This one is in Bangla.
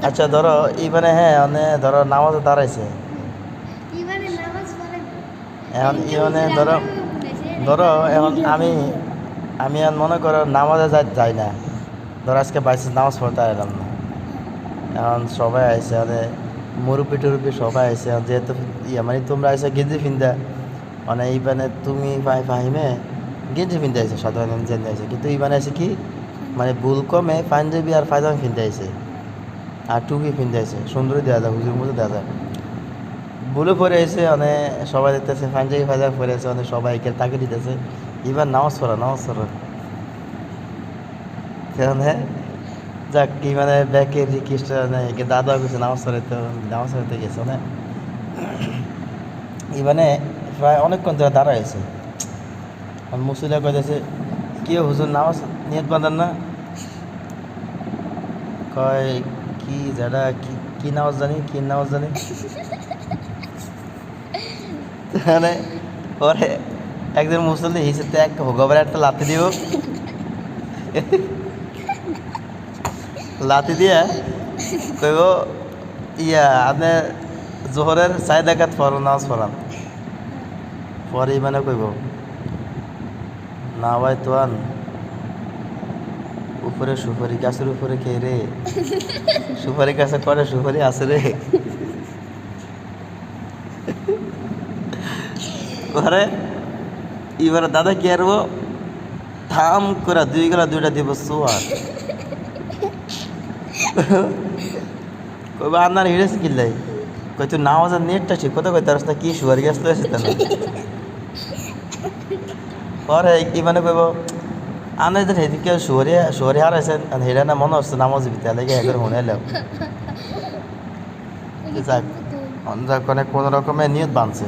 আচ্ছা ধরো এইবারে হ্যাঁ মানে ধরো নামাজে দাঁড়াইছে এখন মানে ধরো ধরো এখন আমি এখন মনে করো নামাজে যাই না, ধরো আজকে বাইসে নামাজ পড়তে এলাম না। এখন সবাই আইসে মানে মুরব্বী টুরব্বী সবাই আইসে যেহেতু মানে তোমরা আইসে গেঞ্জি ফিন্দা মানে এইবারে তুমি ফাহিমে গেঞ্জি ফিনতে আইসে সাধারণ জেনে আইসে, কিন্তু এইবারে আছে কি মানে ভুল কমে পাঞ্জাবি আর পায়জামা ফিনতে আইসে আর টুপি ফিনতে আইসে, সুন্দরী দেওয়া যায়, হুজুর মতো দেওয়া যায়। ভুলে পরে আইসে মানে সবাই দেখতেছে পাঞ্জাবি পায়জামা পরে আছে, মানে সবাইকে তাকে দিতেছে এবার নামাজ পড়া সেখানে যাক কি মানে ব্যাকের রিকোয়েস্ট নেই দাদা কিছু নামাজ পড়াইতে গেছে মানে মানে প্রায় অনেকক্ষণ ধরে দাঁড়াইছে। মুসলিরা কইতেছে কি হুজুর নামাজ নিয়ত বাঁধান না, কয় কি যারা কি নামাজ জানি মানে পরে একজন মুসল্লি হিসেবে এক গবের একটা লাথি দিব, লাথি দিয়া কইব আপনি জোহরের 4 রাকাত নামাজ পড়ান। পরে মানে কইব না ভাই তোয়ান উপরে সুপারি গাছের উপরে কে রে, সুপারি গাছে করে সুপারি আছে রে। পরে এবারে দাদা কি আরবো থাম করে দুইটা দিব সোয়ার কইবা আপনার হিরেছে কিল্লাই, কই তুই নামাজের নেটটা ঠিক কথা কই তার কি সুপারি গাছ তো আছে তেন। পরে কি মানে কইব আনে যে হেদিকে শুয়ারি হারাইছেন হেরা না মনে হচ্ছে নামাজ বিতে লেগে একবার মনে এলাম। যাক কোনো রকমের নিয়ত বানছে।